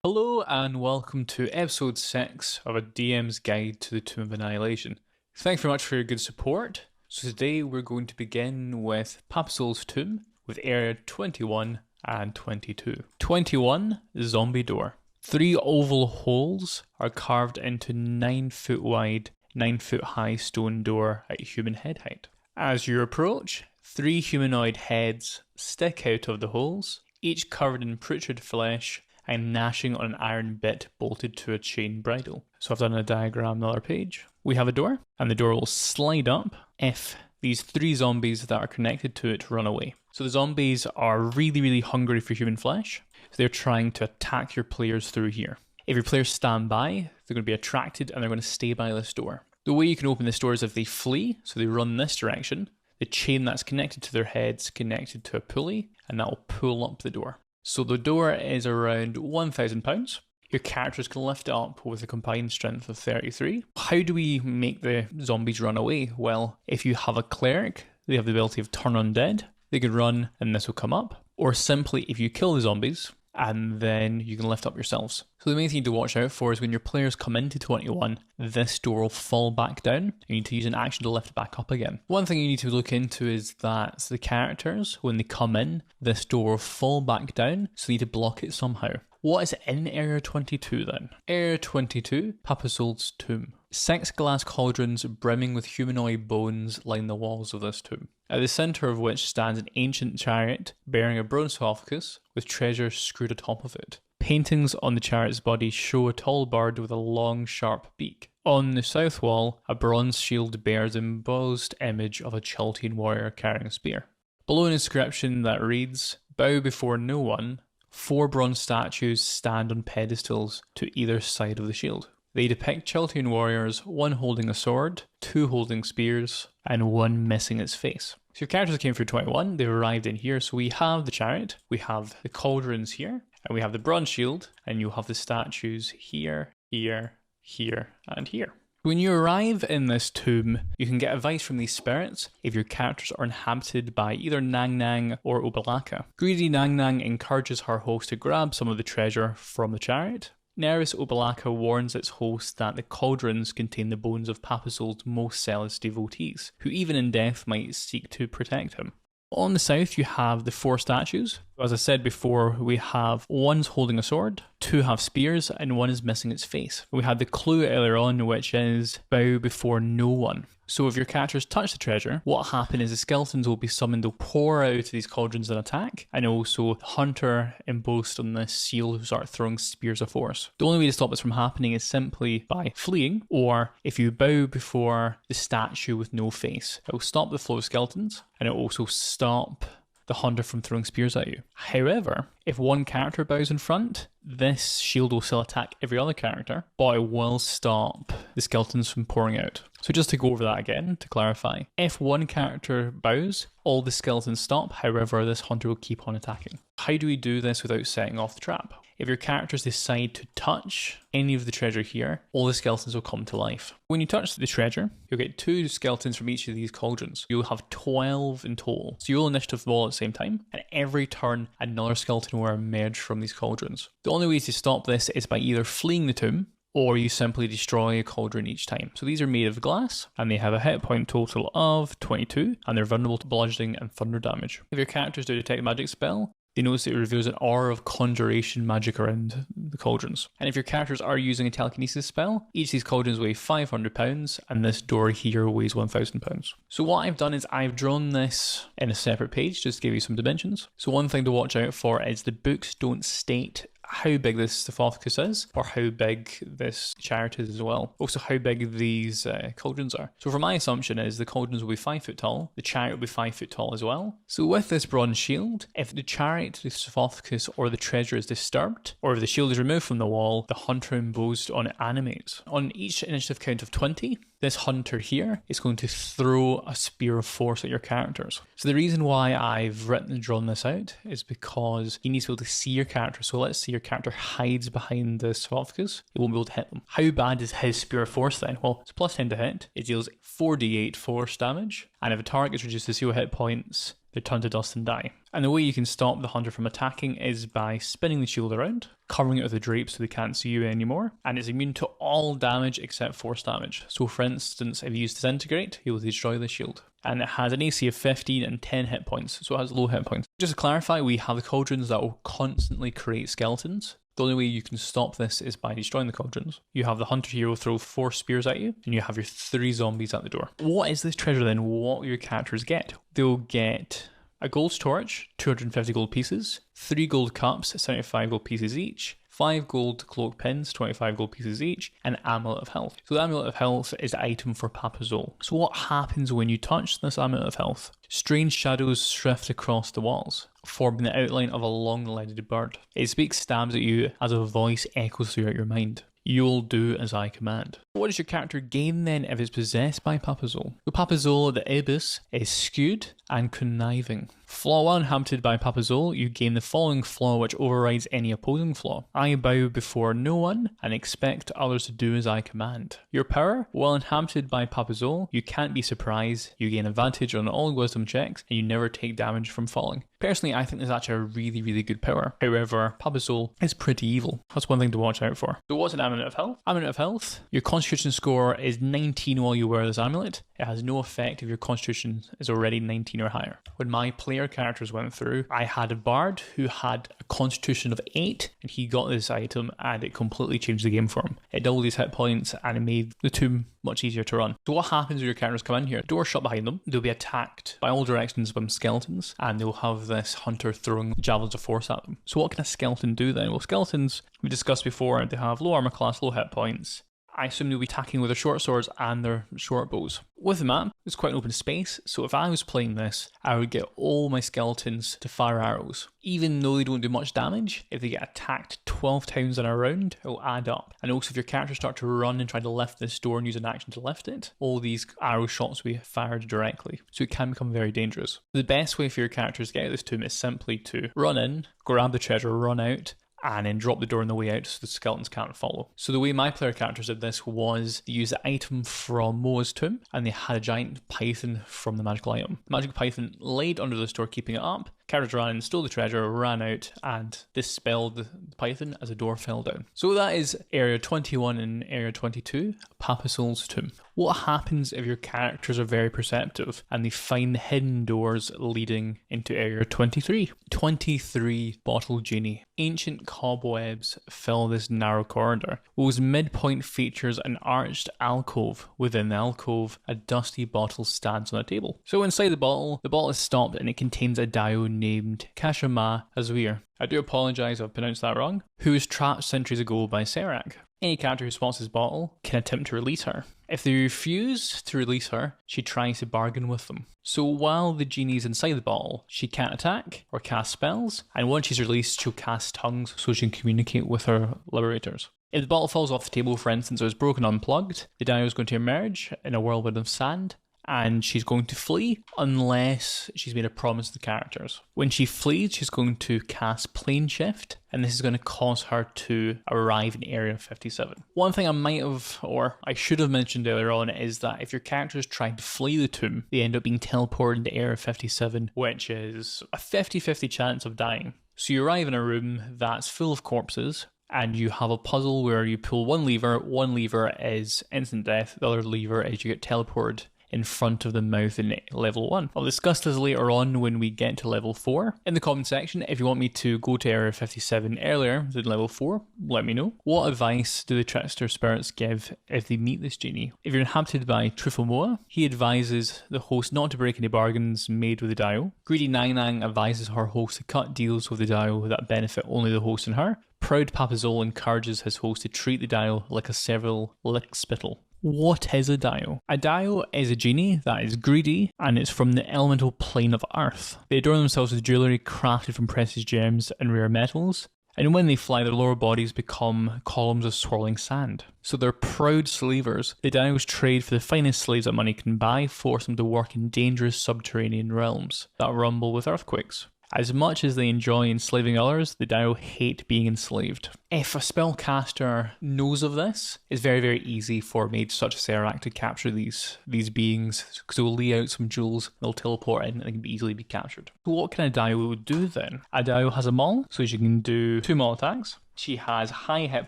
Hello and welcome to episode 6 of a DM's Guide to the Tomb of Annihilation. Thanks very much for your good support. So today we're going to begin with Papazotl's tomb with area 21 and 22. 21, Zombie Door. 3 oval holes are carved into 9 foot wide, 9 foot high stone door at human head height. As you approach, 3 humanoid heads stick out of the holes, each covered in putrid flesh and gnashing on an iron bit bolted to a chain bridle. So I've done a diagram on another page. We have a door, and the door will slide up if these 3 zombies that are connected to it run away. So the zombies are really hungry for human flesh, so they're trying to attack your players through here. If your players stand by, they're going to be attracted and they're going to stay by this door. The way you can open this door is if they flee, so they run this direction, the chain that's connected to their heads connected to a pulley, and that will pull up the door. So the door is around £1,000. Your characters can lift it up with a combined strength of 33. How do we make the zombies run away? Well, if you have a cleric, they have the ability of turn undead. They can run and this will come up. Or simply, if you kill the zombies, and then you can lift up yourselves. So the main thing to watch out for is when your players come into 21, this door will fall back down. You need to use an action to lift it back up again. One thing you need to look into is that the characters, when they come in, this door will fall back down, so you need to block it somehow. What is in Area 22 then? Area 22, Papazotl's tomb. 6 glass cauldrons brimming with humanoid bones line the walls of this tomb, at the centre of which stands an ancient chariot bearing a bronze sarcophagus with treasure screwed atop of it. Paintings on the chariot's body show a tall bird with a long, sharp beak. On the south wall, a bronze shield bears the embossed image of a Chaldean warrior carrying a spear. Below an inscription that reads, "Bow before no one," 4 bronze statues stand on pedestals to either side of the shield. They depict Chaldean warriors, 1 holding a sword, 2 holding spears, and 1 missing its face. So your characters came through 21, they've arrived in here, so we have the chariot, we have the cauldrons here, and we have the bronze shield, and you have the statues here, here, here, and here. When you arrive in this tomb, you can get advice from these spirits if your characters are inhabited by either Nang Nang or Obalaka. Greedy Nang Nang encourages her host to grab some of the treasure from the chariot. Nervous Obalaka warns its host that the cauldrons contain the bones of Papazotl's most zealous devotees, who even in death might seek to protect him. On the south, you have the 4 statues. As I said before, we have 1's holding a sword, 2 have spears, and 1 is missing its face. We had the clue earlier on, which is bow before no one. So if your characters touch the treasure, what happens is the skeletons will be summoned, they'll pour out of these cauldrons and attack, and also Hunter embossed on this seal who start throwing spears of force. The only way to stop this from happening is simply by fleeing, or if you bow before the statue with no face. It will stop the flow of skeletons, and it will also stop the hunter from throwing spears at you. However, if 1 character bows in front, this shield will still attack every other character, but it will stop the skeletons from pouring out. So just to go over that again, to clarify, if 1 character bows, all the skeletons stop, however this hunter will keep on attacking. How do we do this without setting off the trap? If your characters decide to touch any of the treasure here, all the skeletons will come to life. When you touch the treasure, you'll get 2 skeletons from each of these cauldrons. You'll have 12 in total. So you'll initiative ball at the same time, and every turn another skeleton will emerge from these cauldrons. The only way to stop this is by either fleeing the tomb, or you simply destroy a cauldron each time. So these are made of glass, and they have a hit point total of 22, and they're vulnerable to bludgeoning and thunder damage. If your characters do detect a magic spell, they notice it reveals an aura of conjuration magic around the cauldrons. And if your characters are using a telekinesis spell, each of these cauldrons weigh £500, and this door here weighs £1,000. So what I've done is I've drawn this in a separate page, just to give you some dimensions. So one thing to watch out for is the books don't state how big this sarcophagus is, or how big this chariot is as well. Also how big these cauldrons are. So for my assumption is the cauldrons will be 5 foot tall, the chariot will be 5 foot tall as well. So with this bronze shield, if the chariot, the sarcophagus, or the treasure is disturbed, or if the shield is removed from the wall, the hunter embossed on it animates. On each initiative count of 20, this hunter here is going to throw a spear of force at your characters. So the reason why I've written and drawn this out is because you need to be able to see your character. So let's say your character hides behind the sarcophagus, you won't be able to hit them. How bad is his spear of force then? Well, it's plus 10 to hit. It deals 4d8 force damage, and if a target is reduced to 0 hit points, they turn to dust and die. And the way you can stop the hunter from attacking is by spinning the shield around, covering it with a drape so they can't see you anymore, and it's immune to all damage except force damage. So for instance, if you use Disintegrate, you'll destroy the shield. And it has an AC of 15 and 10 hit points, so it has low hit points. Just to clarify, we have the cauldrons that will constantly create skeletons. The only way you can stop this is by destroying the cauldrons. You have the hunter hero throw 4 spears at you, and you have your 3 zombies at the door. What is this treasure then? What will your characters get? They'll get a gold torch, 250 gold pieces, 3 gold cups, 75 gold pieces each, 5 gold cloak pins, 25 gold pieces each, and Amulet of Health. So the Amulet of Health is the item for Papazotl. So what happens when you touch this Amulet of Health? Strange shadows drift across the walls, forming the outline of a long-legged bird. It speaks, stabs at you as a voice echoes throughout your mind. You'll do as I command. What does your character gain then if it's possessed by Papazotl? The Papazotl, the Ibis, is skewed and conniving. Flaw 1, inhabited by Papazotl, you gain the following flaw which overrides any opposing flaw. I bow before no one and expect others to do as I command. Your power, while inhabited by Papazotl, you can't be surprised, you gain advantage on all wisdom checks, and you never take damage from falling. Personally, I think this is actually a really, really good power. However, Papazotl is pretty evil. That's one thing to watch out for. So what's an Amulet of Health? Amulet of Health, your constitution score is 19 while you wear this amulet. It has no effect if your constitution is already 19 or higher. When my player characters went through, I had a bard who had a constitution of 8, and he got this item and it completely changed the game for him. It doubled his hit points and it made the tomb much easier to run. So what happens when your characters come in here? Doors shut behind them, they'll be attacked by all directions by skeletons, and they'll have this hunter throwing javelins of force at them. So what can a skeleton do then? Well, skeletons, we discussed before, they have low armor class, low hit points. I assume they'll be attacking with their short swords and their short bows. With the map, it's quite an open space, so if I was playing this, I would get all my skeletons to fire arrows. Even though they don't do much damage, if they get attacked 12 times in a round, it'll add up. And also if your characters start to run and try to lift this door and use an action to lift it, all these arrow shots will be fired directly, so it can become very dangerous. The best way for your characters to get out of this tomb is simply to run in, grab the treasure, run out, and then drop the door on the way out so the skeletons can't follow. So the way my player characters did this was they used the item from Moa's tomb, and they had a giant python from the magical item. The magical python laid under this door, keeping it up. Characters ran in, stole the treasure, ran out, and dispelled the python as the door fell down. So that is Area 21 and Area 22, Papazotl's tomb. What happens if your characters are very perceptive and they find hidden doors leading into Area 23? 23 bottle genie. Ancient cobwebs fill this narrow corridor, whose midpoint features an arched alcove. Within the alcove, a dusty bottle stands on a table. So inside the bottle is stopped and it contains a dio named Kashima Azwir. I do apologise if I've pronounced that wrong. Who was trapped centuries ago by Serac. Any character who spots this bottle can attempt to release her. If they refuse to release her, she tries to bargain with them. So while the genie is inside the bottle, she can't attack or cast spells, and once she's released, she'll cast tongues so she can communicate with her liberators. If the bottle falls off the table, for instance, or is broken or unplugged, the dio is going to emerge in a whirlwind of sand, and she's going to flee unless she's made a promise to the characters. When she flees, she's going to cast Plane Shift, and this is going to cause her to arrive in Area 57. One thing I might have, or I should have mentioned earlier on, is that if your characters try to flee the tomb, they end up being teleported into Area 57, which is a 50-50 chance of dying. So you arrive in a room that's full of corpses, and you have a puzzle where you pull one lever is instant death, the other lever is you get teleported in front of the mouth in level 1. I'll discuss this later on when we get to level 4. In the comment section, if you want me to go to Area 57 earlier than level 4, let me know. What advice do the trickster spirits give if they meet this genie? If you're inhabited by Truthful Moa, he advises the host not to break any bargains made with the dio. Greedy Nang Nang advises her host to cut deals with the dio that benefit only the host and her. Proud Papazotl encourages his host to treat the dio like a several lick spittle. What is a dio? A dio is a genie that is greedy, and it's from the elemental plane of earth. They adorn themselves with jewellery crafted from precious gems and rare metals, and when they fly, their lower bodies become columns of swirling sand. So they're proud slavers. The dios trade for the finest slaves that money can buy, force them to work in dangerous subterranean realms that rumble with earthquakes. As much as they enjoy enslaving others, the Dio hate being enslaved. If a spellcaster knows of this, it's very, very easy for mages such as Serac to capture these beings, because they'll lay out some jewels, they'll teleport in, and they can easily be captured. So what can a Dio do then? A Dio has a maul, so she can do 2 maul attacks. She has high hit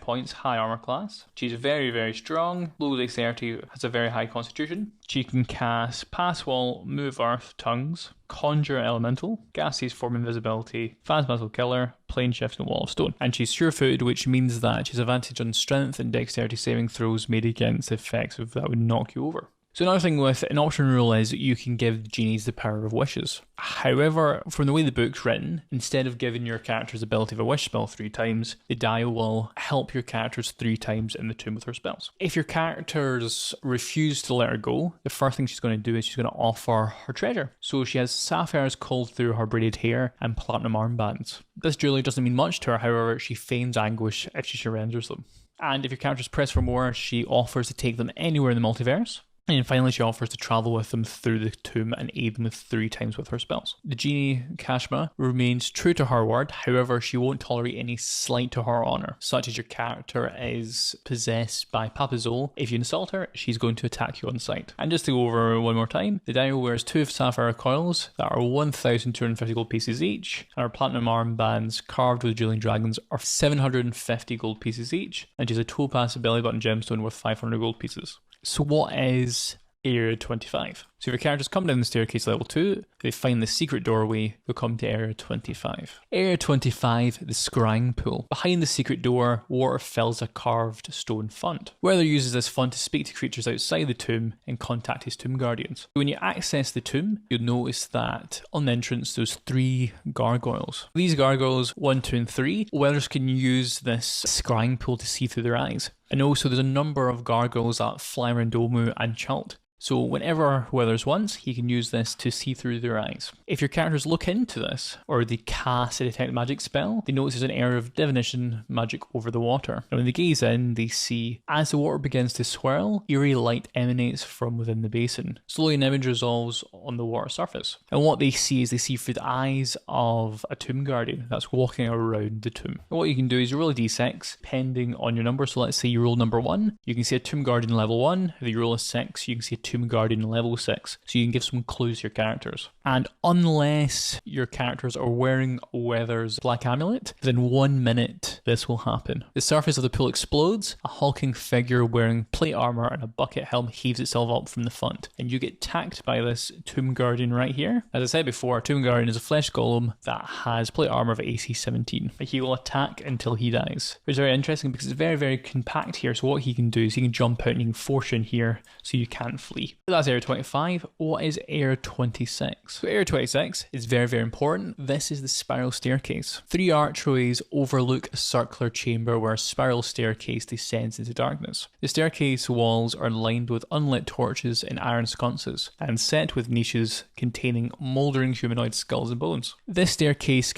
points, high armor class. She's very, very strong, low dexterity, has a very high constitution. She can cast Pass Wall, Move Earth, Tongues, Conjure Elemental, Gaseous Form Invisibility, Phasmazzle Killer, Plane Shift, and Wall of Stone. And she's sure-footed, which means that she's advantage on strength and dexterity saving throws made against effects that would knock you over. So another thing with an option rule is you can give the genies the power of wishes. However, from the way the book's written, instead of giving your character's ability of a wish spell 3 times, the Dio will help your characters 3 times in the tomb with her spells. If your characters refuse to let her go, the first thing she's going to do is she's going to offer her treasure. So she has sapphires culled through her braided hair and platinum armbands. This jewelry doesn't mean much to her, however, she feigns anguish if she surrenders them. And if your characters press for more, she offers to take them anywhere in the multiverse. And finally, she offers to travel with them through the tomb and aid them with 3 times with her spells. The genie, Kashma, remains true to her word, however, she won't tolerate any slight to her honour, such as your character is possessed by Papazotl. If you insult her, she's going to attack you on sight. And just to go over one more time, the Dio wears 2 sapphire coils that are 1,250 gold pieces each, and her platinum armbands carved with dueling dragons are 750 gold pieces each, and she's a topaz belly button gemstone worth 500 gold pieces. So what is Area 25? So if your characters come down the staircase level 2, they find the secret doorway, they'll come to Area 25. Area 25, the scrying pool. Behind the secret door, water fills a carved stone font. Weather uses this font to speak to creatures outside the tomb and contact his tomb guardians. When you access the tomb, you'll notice that on the entrance there's 3 gargoyles. These gargoyles, 1, 2, and 3, Weathers can use this scrying pool to see through their eyes. And also there's a number of gargoyles that fly around Domu and Chult. So whenever Weathers wants, he can use this to see through their eyes. If your characters look into this, or they cast a detect magic spell, they notice there's an area of divination magic over the water. And when they gaze in, they see, as the water begins to swirl, eerie light emanates from within the basin. Slowly an image resolves on the water surface. And what they see is they see through the eyes of a tomb guardian that's walking around the tomb. And what you can do is you roll a d6, depending on your number. So let's say you roll number 1, you can see a tomb guardian level 1. If you roll a 6, you can see a tomb guardian level 6, so you can give some clues to your characters. And unless your characters are wearing Weather's black amulet, within 1 minute this will happen. The surface of the pool explodes, a hulking figure wearing plate armor and a bucket helm heaves itself up from the front, and you get attacked by this tomb guardian right here. As I said before, a tomb guardian is a flesh golem that has plate armor of AC 17, but he will attack until he dies. Which is very interesting because it's very, very compact here, so what he can do is he can jump out and he can force you in here so you can't flee. That's Area 25. What is Area 26? So Area 26 is very, very important. This is the spiral staircase. 3 archways overlook a circular chamber where a spiral staircase descends into darkness. The staircase walls are lined with unlit torches and iron sconces, and set with niches containing mouldering humanoid skulls and bones. This staircase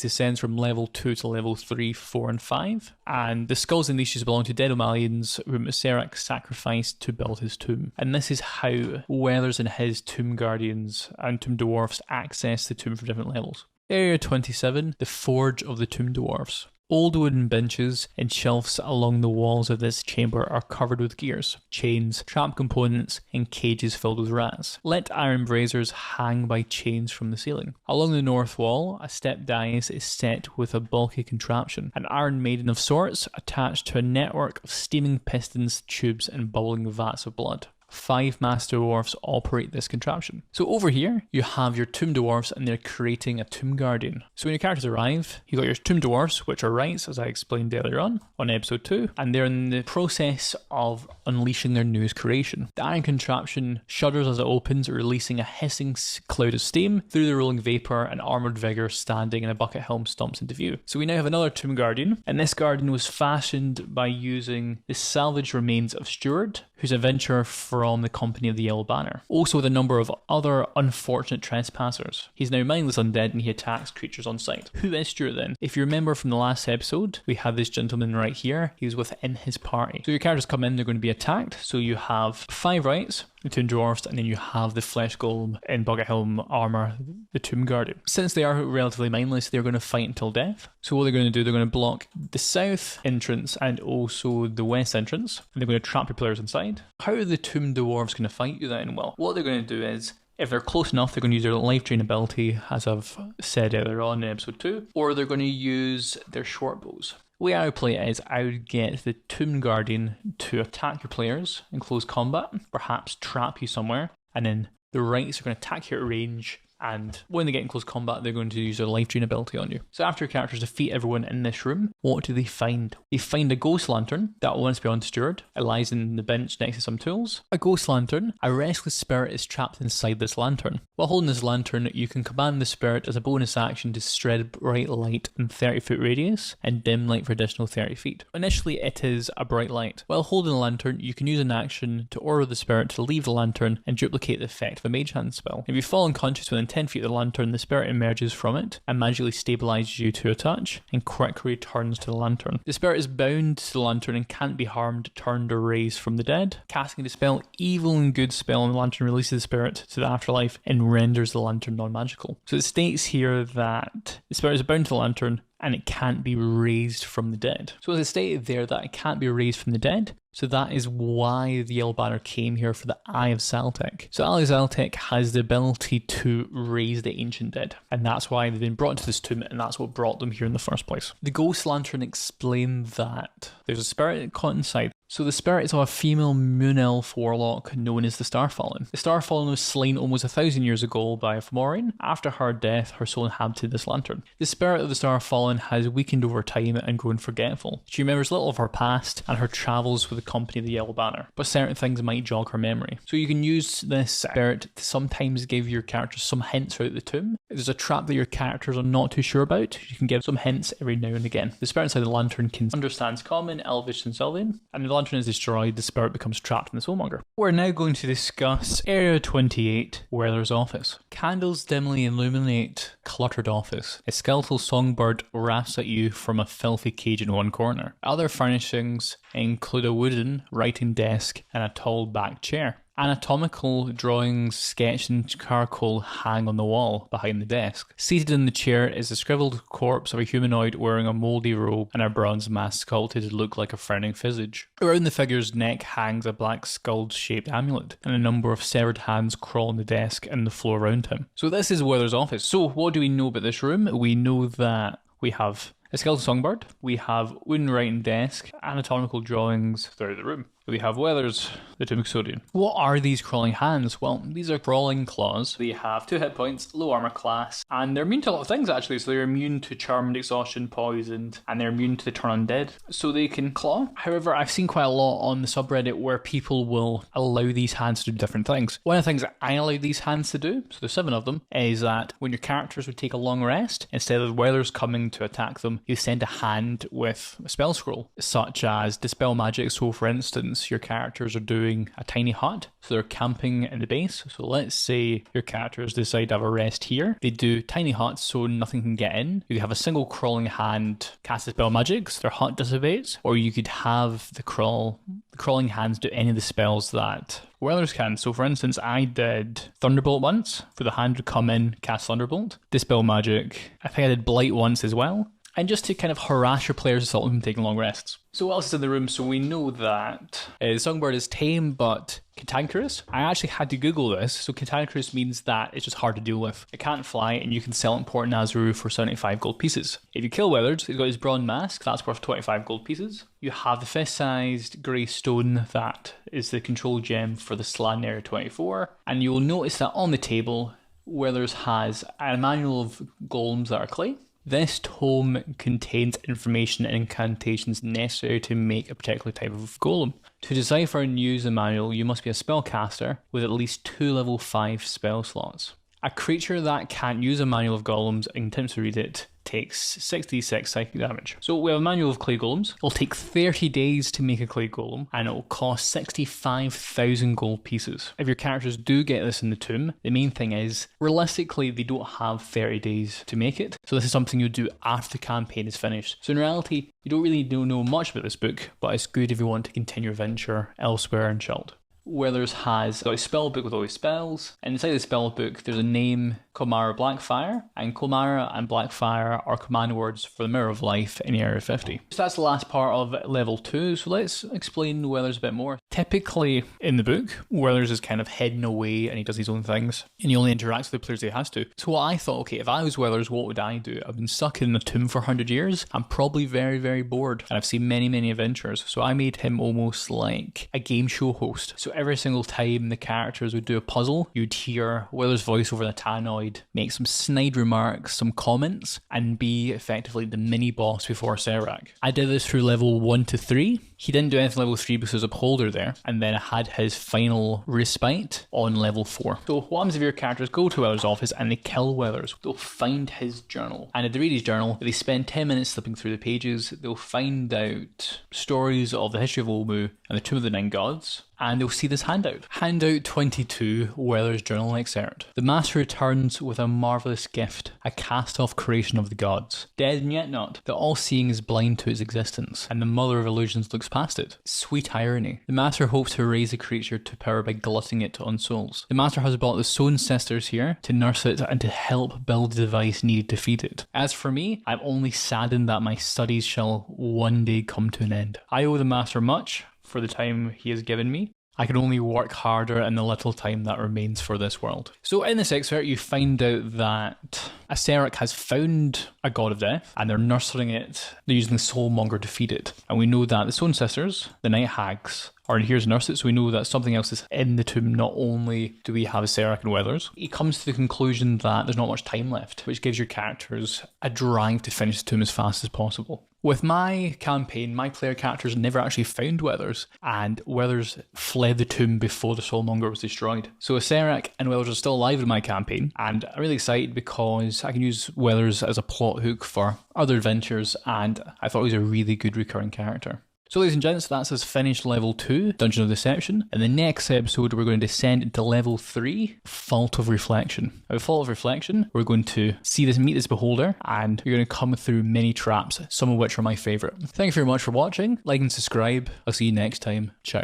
descends from level 2 to level 3, 4, and 5, and the skulls and niches belong to dead Omalians whom Serac sacrificed to build his tomb. And this is how Weathers and his tomb guardians and tomb dwarfs access the tomb from different levels. Area 27, the Forge of the Tomb Dwarfs. Old wooden benches and shelves along the walls of this chamber are covered with gears, chains, trap components, and cages filled with rats. Lit iron braziers hang by chains from the ceiling. Along the north wall, a step dais is set with a bulky contraption, an iron maiden of sorts attached to a network of steaming pistons, tubes, and bubbling vats of blood. 5 master dwarfs operate this contraption. So over here, you have your tomb dwarfs and they're creating a tomb guardian. So when your characters arrive, you got your tomb dwarfs, which are rights, as I explained earlier on episode 2, and they're in the process of unleashing their newest creation. The iron contraption shudders as it opens, releasing a hissing cloud of steam. Through the rolling vapor, an armoured vigor standing in a bucket helm stomps into view. So we now have another tomb guardian, and this guardian was fashioned by using the salvaged remains of Steward, who's a venture from the company of the Yellow Banner. Also with a number of other unfortunate trespassers. He's now mindless undead and he attacks creatures on sight. Who is Stuart then? If you remember from the last episode, we had this gentleman right here. He was within his party. So your characters come in, they're going to be attacked. So you have 5 rights, the Tomb Dwarfs, and then you have the Flesh Golem in Bucket Helm armor, the Tomb Guardian. Since they are relatively mindless, they're going to fight until death. So what they're going to do, they're going to block the south entrance and also the west entrance, and they're going to trap your players inside. How are the Tomb Dwarves going to fight you then? Well, what they're going to do is, if they're close enough, they're going to use their life drain ability, as I've said earlier on in episode 2, or they're going to use their short bows. The way I would play it is I would get the Tomb Guardian to attack your players in close combat, perhaps trap you somewhere, and then the Rights are going to attack you at range, and when they get in close combat, they're going to use their life drain ability on you. So after your characters defeat everyone in this room, what do they find? They find a ghost lantern that will once be unsteward. It lies in the bench next to some tools. A ghost lantern, a restless spirit is trapped inside this lantern. While holding this lantern, you can command the spirit as a bonus action to spread bright light in 30-foot radius and dim light for additional 30 feet. Initially, it is a bright light. While holding the lantern, you can use an action to order the spirit to leave the lantern and duplicate the effect of a mage hand spell. If you fall unconscious within 10 feet of the lantern, the spirit emerges from it and magically stabilizes you to a touch and quickly returns to the lantern. The spirit is bound to the lantern and can't be harmed, turned, or raised from the dead. Casting the spell Evil and Good spell on the lantern releases the spirit to the afterlife and renders the lantern non-magical. So it states here that the spirit is bound to the lantern and it can't be raised from the dead. So as it stated there that it can't be raised from the dead, so that is why the Yellow Banner came here for the Eye of Zaltek. So Eye of Zaltek has the ability to raise the ancient dead, and that's why they've been brought into this tomb, and that's what brought them here in the first place. The Ghost Lantern explained that there's a spirit caught inside. So the spirit is of a female moon elf warlock known as the Starfallen. The Starfallen was slain almost 1,000 years ago by a Fomorian. After her death, her soul inhabited this lantern. The spirit of the Starfallen has weakened over time and grown forgetful. She remembers little of her past and her travels with the company of the Yellow Banner, but certain things might jog her memory. So you can use this spirit to sometimes give your characters some hints throughout the tomb. If there's a trap that your characters are not too sure about, you can give some hints every now and again. The spirit inside the lantern understands Common, Elvish, and Sylvan, and the lantern is destroyed, the spirit becomes trapped in the Soulmonger. We're now going to discuss Area 28, Weather's office. Candles dimly illuminate cluttered office. A skeletal songbird raps at you from a filthy cage in one corner. Other furnishings include a wooden writing desk and a tall back chair. Anatomical drawings sketched in charcoal hang on the wall behind the desk. Seated in the chair is the scribbled corpse of a humanoid wearing a mouldy robe and a bronze mask sculpted to look like a frowning visage. Around the figure's neck hangs a black skull-shaped amulet, and a number of severed hands crawl on the desk and the floor around him. So this is Weather's office. So what do we know about this room? We know that we have a skeletal songbird, we have wooden writing desk, anatomical drawings throughout the room. We have Weathers, the Tomb Custodian. What are these crawling hands? Well, these are crawling claws. They have 2 hit points, low armor class, and they're immune to a lot of things actually. So they're immune to charmed, exhaustion, poisoned, and they're immune to the turn undead. So they can claw. However, I've seen quite a lot on the subreddit where people will allow these hands to do different things. One of the things that I allow these hands to do, so there's 7 of them, is that when your characters would take a long rest, instead of Weathers coming to attack them, you send a hand with a spell scroll, such as Dispel Magic. So for instance, your characters are doing a tiny hut, so they're camping in the base. So let's say your characters decide to have a rest here. They do tiny huts so nothing can get in. You could have a single crawling hand cast Dispel Magic, so their hut dissipates, or you could have the crawling hands do any of the spells that Weathers can. So for instance, I did Thunderbolt once, for the hand to come in, cast Thunderbolt. Dispel Magic, I think I did Blight once as well. And just to kind of harass your players to stop them from taking long rests. So what else is in the room? So we know that the songbird is tame but cantankerous. I actually had to Google this. So cantankerous means that it's just hard to deal with. It can't fly and you can sell it in Port Nazaroo for 75 gold pieces. If you kill Weathers, he's got his bronze mask, that's worth 25 gold pieces. You have the fist-sized grey stone that is the control gem for the Slan Area 24. And you'll notice that on the table, Weathers has a manual of golems that are clay. This tome contains information and incantations necessary to make a particular type of golem. To decipher and use the manual, you must be a spellcaster with at least 2 level 5 spell slots. A creature that can't use a manual of golems and attempts to read it takes 6d6 psychic damage. So we have a manual of clay golems. It'll take 30 days to make a clay golem and it'll cost 65,000 gold pieces. If your characters do get this in the tomb, the main thing is, realistically, they don't have 30 days to make it. So this is something you'll do after the campaign is finished. So in reality, you don't really know much about this book, but it's good if you want to continue your venture elsewhere in Chult. Weathers has got a spell book with all his spells, and inside the spell book there's a name, Comara Blackfire, and Comara and Blackfire are command words for the Mirror of Life in Area 50. So that's the last part of level 2, so let's explain Weathers a bit more. Typically in the book, Weathers is kind of heading away and he does his own things, and he only interacts with the players he has to. So what I thought, okay, if I was Weathers, what would I do? I've been stuck in a tomb for 100 years, I'm probably very, very bored, and I've seen many, many adventures, so I made him almost like a game show host. So every single time the characters would do a puzzle, you'd hear Weathers' voice over the tannoy, make some snide remarks, some comments, and be effectively the mini boss before Serac. I did this through level 1 to 3. He didn't do anything level 3 because there's a beholder there, and then I had his final respite on level 4. So what happens if your characters go to Weathers' office and they kill Weathers? They'll find his journal, and if they read his journal, if they spend 10 minutes slipping through the pages, they'll find out stories of the history of Olmu and the Tomb of the Nine Gods, and they'll see this handout. Handout 22, Weathers' journal excerpt. The master returns with a marvellous gift, a cast-off creation of the gods. Dead and yet not. The all-seeing is blind to its existence, and the mother of illusions looks past it. Sweet irony. The master hopes to raise the creature to power by glutting it on souls. The master has brought the Sown sisters here to nurse it and to help build the device needed to feed it. As for me, I'm only saddened that my studies shall one day come to an end. I owe the master much for the time he has given me. I can only work harder in the little time that remains for this world. So in this excerpt, you find out that a Serac has found a god of death, and they're nursing it. They're using the soulmonger to feed it. And we know that the Sown sisters, the night hags, are here to nurse it, so we know that something else is in the tomb. Not only do we have Serac and Weathers, he comes to the conclusion that there's not much time left, which gives your characters a drive to finish the tomb as fast as possible. With my campaign, my player characters never actually found Weathers, and Weathers fled the tomb before the soulmonger was destroyed. So Serac and Weathers are still alive in my campaign, and I'm really excited because I can use Weathers as a plot hook for other adventures, and I thought he was a really good recurring character. So ladies and gents, that's us finished level 2, Dungeon of Deception. In the next episode, we're going to descend into level 3, Fault of Reflection. Now, with Fault of Reflection, we're going to meet this beholder, and you're going to come through many traps, some of which are my favourite. Thank you very much for watching. Like and subscribe. I'll see you next time. Ciao.